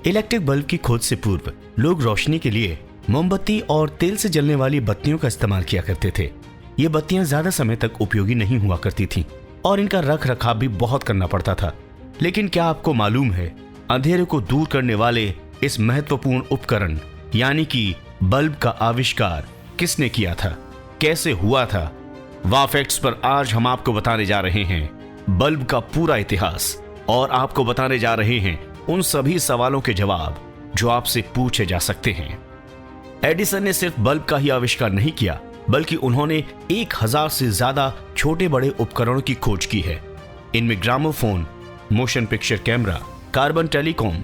Electric bulb की खोज से पूर्व लोग रोशनी के लिए मोमबत्ती और तेल से जलने वाली बत्तियों का इस्तेमाल किया करते थे। ये बत्तियां ज्यादा समय तक उपयोगी नहीं हुआ करती थीं और इनका रख रखाव भी बहुत करना पड़ता था। लेकिन क्या आपको मालूम है, अंधेरे को दूर करने वाले इस महत्वपूर्ण उपकरण यानी कि बल्ब का आविष्कार किसने किया था, कैसे हुआ था? वाह फैक्ट्स पर आज हम आपको बताने जा रहे हैं बल्ब का पूरा इतिहास और आपको बताने जा रहे हैं उन सभी सवालों के जवाब जो आपसे पूछे जा सकते हैं। एडिसन ने सिर्फ बल्ब का ही आविष्कार नहीं किया, बल्कि उन्होंने 1000 से ज्यादा छोटे बड़े उपकरणों की खोज की है। इनमें gramophone, motion picture camera, carbon telecom,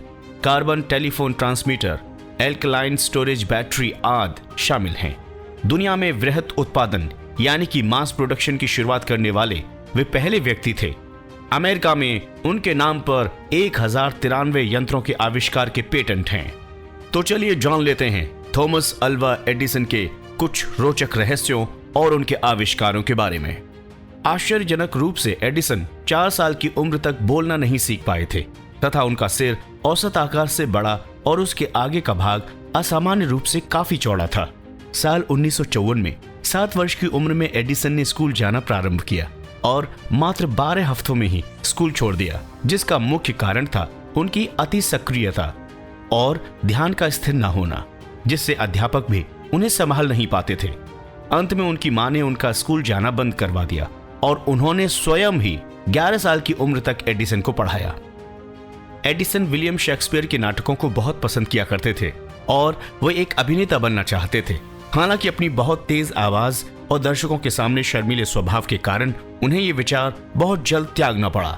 carbon telephone transmitter, alkaline storage battery आदि शामिल हैं। दुनिया में वृहत उत्पादन यानी कि मास प्रोडक्शन की शुरुआत करने वाले वे पहले व्यक्ति थे। अमेरिका में उनके नाम पर 1093 यंत्रों के आविष्कार के पेटेंट हैं। तो चलिए जान लेते हैं थॉमस अल्वा एडिसन के कुछ रोचक रहस्यों और उनके आविष्कारों के बारे में। आश्चर्यजनक रूप से एडिसन 4 साल की उम्र तक बोलना नहीं सीख पाए थे तथा उनका सिर औसत आकार से बड़ा और उसके आगे का भाग असामान्य रूप से काफी चौड़ा था। साल 1954 में 7 वर्ष की उम्र में एडिसन ने स्कूल जाना प्रारंभ किया और मात्र 12 हफ्तों में ही स्कूल छोड़ दिया, जिसका मुख्य कारण था उनकी अति सक्रियता और ध्यान का स्थिर न होना, जिससे अध्यापक भी उन्हें संभाल नहीं पाते थे। अंत में उनकी मां ने उनका स्कूल जाना बंद करवा दिया और उन्होंने स्वयं ही 11 साल की उम्र तक एडिसन को पढ़ाया। एडिसन विलियम शेक्सपियर के नाटकों को बहुत पसंद किया करते थे और वो एक अभिनेता बनना चाहते थे। हालांकि अपनी बहुत तेज आवाज और दर्शकों के सामने शर्मीले स्वभाव के कारण उन्हें ये विचार बहुत जल्द त्यागना पड़ा।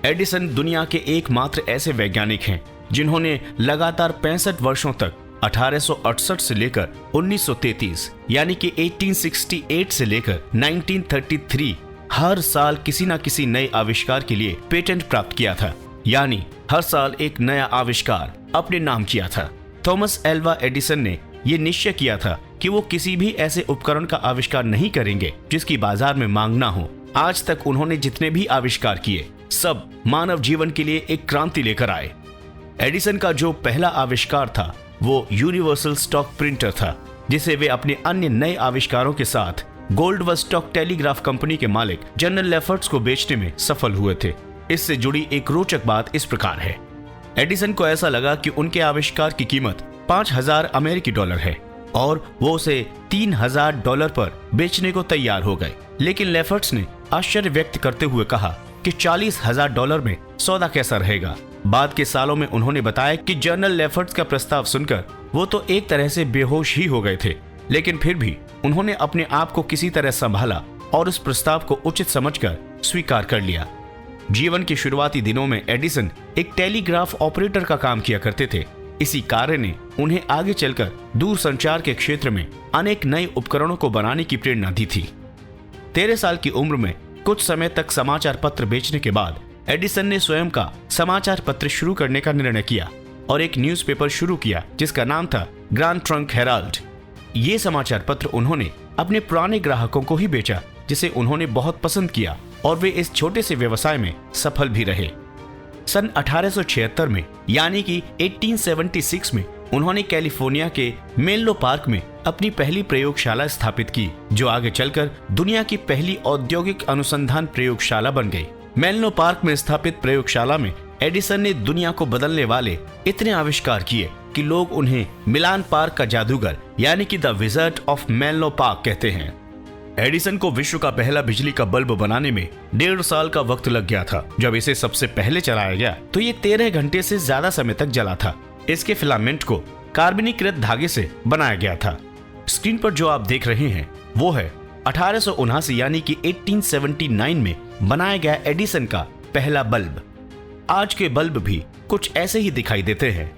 एडिसन दुनिया के एकमात्र ऐसे वैज्ञानिक हैं जिन्होंने लगातार 65 वर्षों तक 1868 से लेकर 1933 यानी कि 1868 से लेकर 1933 हर साल किसी न किसी नए आविष्कार के लिए पेटेंट प्राप्त किया था, यानी हर साल एक नया आविष्कार अपने नाम किया था। थॉमस एल्वा एडिसन ने यह निश्चय किया था कि वो किसी भी ऐसे उपकरण का आविष्कार नहीं करेंगे जिसकी बाजार में मांग ना हो। आज तक उन्होंने जितने भी आविष्कार किए सब मानव जीवन के लिए एक क्रांति लेकर आए। एडिसन का जो पहला आविष्कार था वो यूनिवर्सल स्टॉक प्रिंटर था, जिसे वे अपने अन्य नए आविष्कारों के साथ गोल्ड व स्टॉक टेलीग्राफ कंपनी के मालिक जनरल लेफर्ट्स को बेचने में सफल हुए थे। इससे जुड़ी एक रोचक बात इस प्रकार है। एडिसन को ऐसा लगा कि उनके आविष्कार की कीमत 5000 अमेरिकी डॉलर है और वो उसे $3000 पर बेचने को तैयार हो गए। लेकिन लेफर्ट्स ने आश्चर्य व्यक्त करते हुए कहा कि $40,000 में सौदा कैसा रहेगा। बाद के सालों में उन्होंने बताया कि जनरल लेफर्ट्स का प्रस्ताव सुनकर वो तो एक तरह से बेहोश ही हो गए थे, लेकिन फिर भी उन्होंने अपने आप को किसी तरह संभाला और उस प्रस्ताव को उचित समझकर स्वीकार कर लिया। जीवन के शुरुआती दिनों में एडिसन एक टेलीग्राफ ऑपरेटर का काम किया करते थे। इसी कार्य ने उन्हें आगे चलकर दूरसंचार के क्षेत्र में अनेक नए उपकरणों को बनाने की प्रेरणा दी थी। 13 साल की उम्र में कुछ समय तक समाचार पत्र बेचने के बाद एडिसन ने स्वयं का समाचार पत्र शुरू करने का निर्णय किया और एक न्यूज़पेपर शुरू किया जिसका नाम था ग्रैंड ट्रंक हेराल्ड। ये समाचार पत्र उन्होंने अपने पुराने ग्राहकों को ही बेचा, जिसे उन्होंने बहुत पसंद किया और वे इस छोटे से व्यवसाय में सफल भी रहे। सन 1876 में यानी कि 1876 में उन्होंने कैलिफोर्निया के मेनलो पार्क में अपनी पहली प्रयोगशाला स्थापित की, जो आगे चलकर दुनिया की पहली औद्योगिक अनुसंधान प्रयोगशाला बन गई। मेनलो पार्क में स्थापित प्रयोगशाला में एडिसन ने दुनिया को बदलने वाले इतने आविष्कार किए कि लोग उन्हें मिलान पार्क का जादूगर यानी कि the wizard of Menlo park कहते हैं। एडिसन को विश्व का पहला बिजली का बल्ब बनाने में 1.5 साल का वक्त लग गया था। जब इसे सबसे पहले चलाया गया तो ये 13 घंटे से ज्यादा समय तक जला था। इसके फिलामेंट को कार्बनीकृत धागे से बनाया गया था। स्क्रीन पर जो आप देख रहे हैं वो है 1879 यानी कि 1879 में बनाया गया एडिसन का पहला बल्ब। आज के बल्ब भी कुछ ऐसे ही दिखाई देते हैं।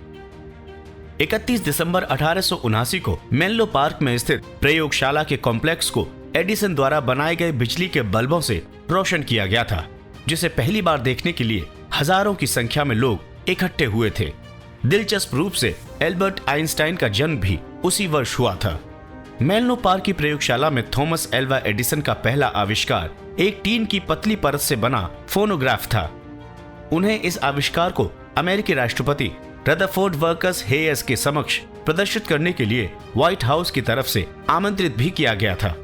31 दिसंबर 1879 को मेनलो पार्क में स्थित प्रयोगशाला के कॉम्प्लेक्स को एडिसन द्वारा बनाए गए बिजली के बल्बों से रोशन किया गया था, जिसे पहली बार देखने के लिए हजारों की संख्या में लोग इकट्ठे हुए थे। दिलचस्प रूप से एल्बर्ट आइंस्टाइन का जन्म भी उसी वर्ष हुआ था। मेनलो पार्क की प्रयोगशाला में थॉमस एल्वा एडिसन का पहला आविष्कार एक टीन की पतली परत से बना फोनोग्राफ था। उन्हें इस आविष्कार को अमेरिकी राष्ट्रपति रदरफोर्ड वर्कर्स हेयर्स के समक्ष प्रदर्शित करने के लिए व्हाइट हाउस की तरफ से आमंत्रित भी किया गया था।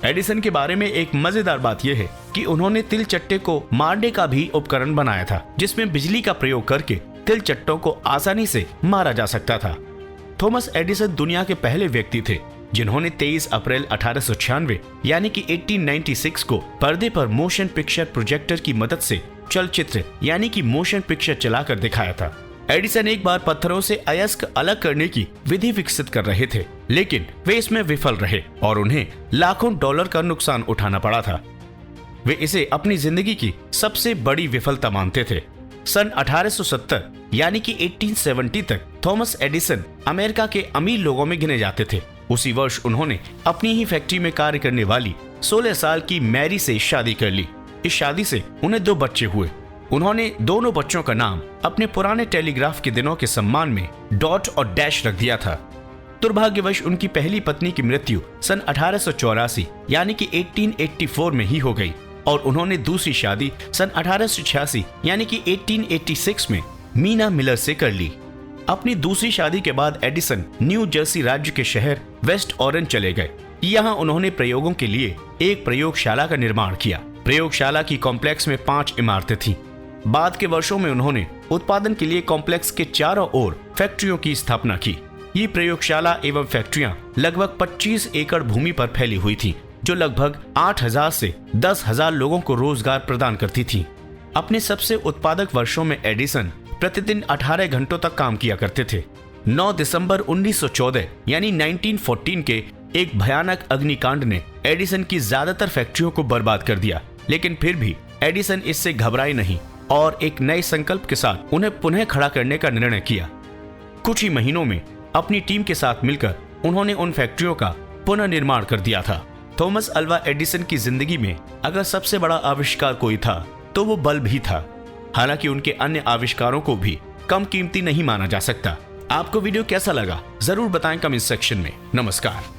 एडिसन के बारे में एक मजेदार बात यह है कि उन्होंने तिल चट्टे को मारने का भी उपकरण बनाया था, जिसमें बिजली का प्रयोग करके तिल चट्टों को आसानी से मारा जा सकता था। थॉमस एडिसन दुनिया के पहले व्यक्ति थे जिन्होंने 23 अप्रैल 1896 यानी कि 1896 को पर्दे पर मोशन पिक्चर प्रोजेक्टर की मदद से चलचित्र यानी कि मोशन पिक्चर चलाकर दिखाया था। एडिसन एक बार पत्थरों से अयस्क अलग करने की विधि विकसित कर रहे थे, लेकिन वे इसमें विफल रहे और उन्हें लाखों डॉलर का नुकसान उठाना पड़ा था। वे इसे अपनी जिंदगी की सबसे बड़ी विफलता मानते थे। सन 1870 यानी कि 1870 तक थॉमस एडिसन अमेरिका के अमीर लोगों में गिने जाते थे। उसी वर्ष उन्होंने अपनी ही फैक्ट्री में कार्य करने वाली 16 साल की मैरी से शादी कर ली। इस शादी से उन्हें 2 बच्चे हुए। उन्होंने दोनों बच्चों का नाम अपने पुराने टेलीग्राफ के दिनों के सम्मान में डॉट और डैश रख दिया था। दुर्भाग्यवश उनकी पहली पत्नी की मृत्यु सन 1884 यानी कि 1884 में ही हो गई और उन्होंने दूसरी शादी सन 1886 यानी कि 1886 में मीना मिलर से कर ली। अपनी दूसरी शादी के बाद एडिसन न्यू जर्सी राज्य के शहर वेस्ट ऑरेंज चले गए। यहाँ उन्होंने प्रयोगों के लिए एक प्रयोगशाला का निर्माण किया। प्रयोगशाला की कॉम्प्लेक्स में 5 इमारतें थीं। बाद के वर्षों में उन्होंने उत्पादन के लिए कॉम्प्लेक्स के चारों ओर फैक्ट्रियों की स्थापना की। ये प्रयोगशाला एवं फैक्ट्रियां लगभग 25 एकड़ भूमि पर फैली हुई थीं, जो लगभग 8,000 से 10,000 लोगों को रोजगार प्रदान करती थीं। अपने सबसे उत्पादक वर्षों में एडिसन प्रतिदिन 18 घंटों तक काम किया करते थे। 9 दिसंबर 1914 यानी 1914 के एक भयानक अग्निकांड ने एडिसन की ज्यादातर फैक्ट्रियों को बर्बाद कर दिया, लेकिन फिर भी एडिसन इससे घबराए नहीं और एक नए संकल्प के साथ उन्हें पुनः खड़ा करने का निर्णय किया। कुछ ही महीनों में अपनी टीम के साथ मिलकर उन्होंने उन फैक्ट्रियों का पुनर्निर्माण कर दिया था। थॉमस अल्वा एडिसन की जिंदगी में अगर सबसे बड़ा आविष्कार कोई था तो वो बल्ब ही था। हालांकि उनके अन्य आविष्कारों को भी कम कीमती नहीं माना जा सकता। आपको वीडियो कैसा लगा जरूर बताएं कमेंट सेक्शन में। नमस्कार।